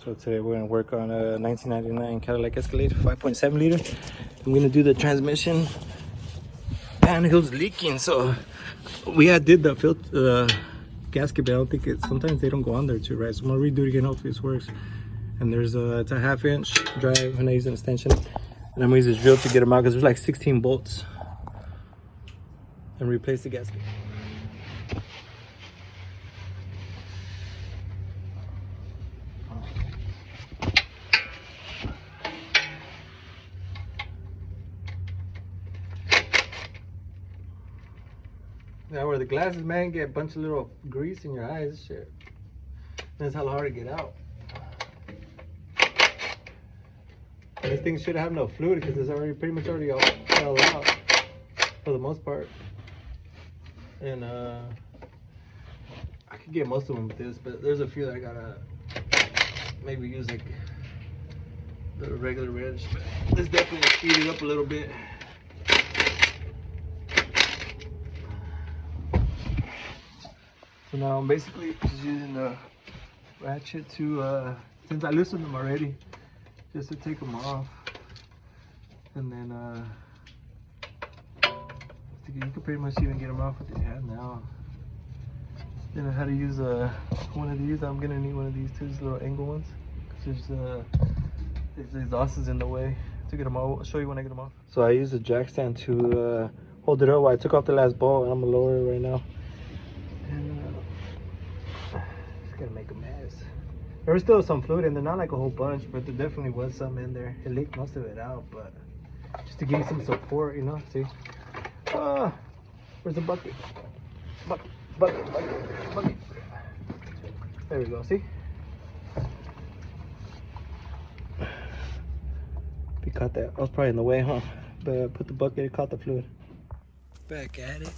So today we're gonna work on a 1999 Cadillac Escalade 5.7 liter. I'm gonna do the transmission. Panel's leaking, so we did the filter gasket, but I don't think it. Sometimes they don't go on there too, right? So I'm gonna redo it again. Hopefully this works. And there's it's a 1/2 inch drive. I'm gonna use an extension, and I'm gonna use this drill to get them out because there's like 16 bolts. And replace the gasket. Now where the glasses, man, get a bunch of little grease in your eyes, shit. That's how hard to get out. This thing should have no fluid because it's already pretty much all fell out for the most part. And I could get most of them with this, but there's a few that I gotta maybe use like the regular wrench. But this definitely speed it up a little bit. So now I'm basically just using the ratchet to, since I loosened them already, just to take them off. And then, you can pretty much even get them off with your hand now. Then I had to use one of these. I'm gonna need one of these too, these little angle ones. Cause there's exhaust is in the way to get them off. I'll show you when I get them off. So I used a jack stand to hold it up while I took off the last bolt, and I'm gonna lower it right now. And just gonna make a mess. There was still some fluid in there, not like a whole bunch, but there definitely was some in there. It leaked most of it out, but just to give you some support, you know. See? Where's the bucket? Bucket. There we go. See? We caught that. I was probably in the way, huh? But put the bucket. It caught the fluid. Back at it.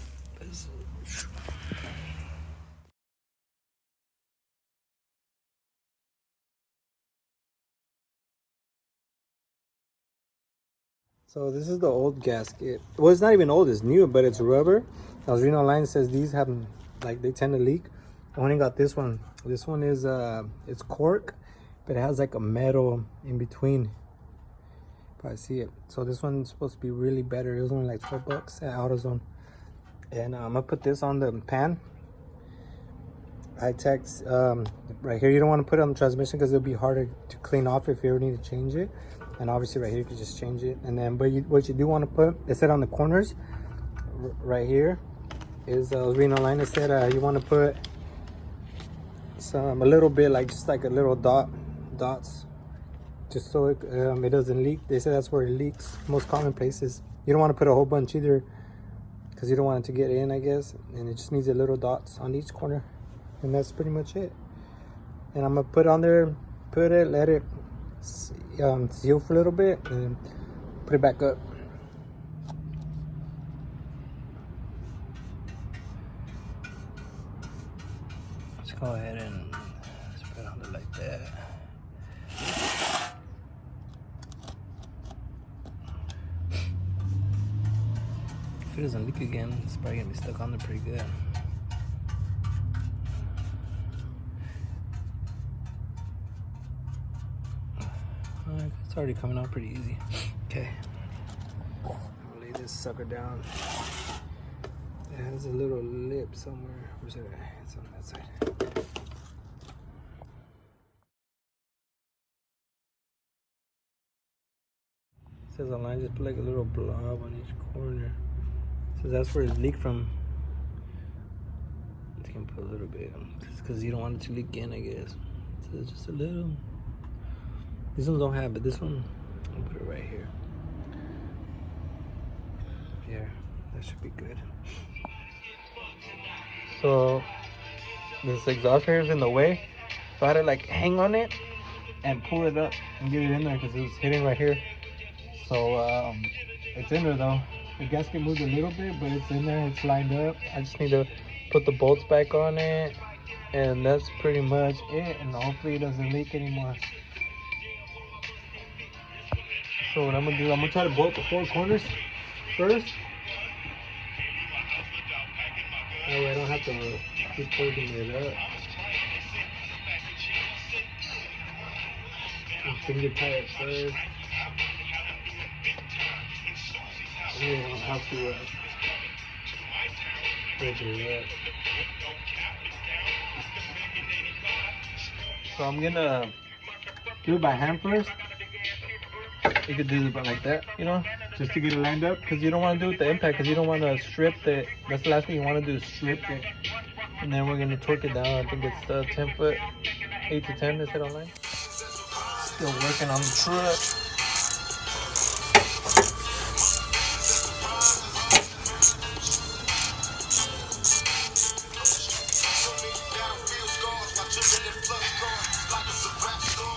So this is the old gasket. Well, it's not even old, it's new, but it's rubber. I was reading online, it says these have, like, they tend to leak. I only got this one. This one is, it's cork, but it has like a metal in between. Probably see it. So this one's supposed to be really better. It was only like $12 at AutoZone. And I'm gonna put this on the pan. I text, right here, you don't want to put it on the transmission because it'll be harder to clean off if you ever need to change it. And obviously right here you can just change it. And then but what you do want to put, it said on the corners right here is I was reading online, it said you want to put a little bit, like just like a little dots, just so it doesn't leak. They said that's where it leaks most common places. You don't want to put a whole bunch either because you don't want it to get in, I guess. And it just needs a little dots on each corner, and that's pretty much it. And I'm gonna put on there, let it seal for a little bit, and then put it back up. Let's go ahead and put it on there like that. If it doesn't leak again, it's probably gonna be stuck on there pretty good. It's already coming out pretty easy. Okay, I'll lay this sucker down. It has a little lip somewhere. Where's it at? It's on that side. It says online just put like a little blob on each corner. It says that's where it leaked from. I think I can put a little bit because you don't want it to leak in, I guess. So just a little. These ones don't have, but this one, I'll put it right here. Yeah, that should be good. So this exhaust here is in the way, so I had to like hang on it and pull it up and get it in there because it was hitting right here. So it's in there though. The gasket moved a little bit, but it's in there. It's lined up. I just need to put the bolts back on it, and that's pretty much it. And hopefully it doesn't leak anymore. So what I'm gonna do, I'm gonna try to bolt the 4 corners first. That way I don't have to. 2 pointing it up. Finger tight first. You don't have to do that. So I'm gonna do it by hand first. You could do it like that, you know, just to get it lined up, because you don't want to do it with the impact, because you don't want to strip it. That's the last thing you want to do is strip it. And then we're gonna torque it down. I think it's 10 foot, 8 to 10 is it online. Still working on the truck.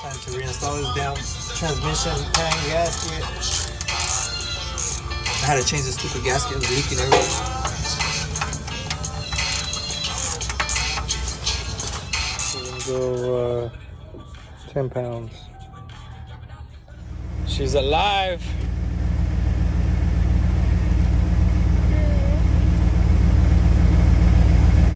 Time to reinstall this down transmission pan gasket. I had to change this stupid gasket, it was leaking everywhere. We're gonna go 10 pounds. She's alive.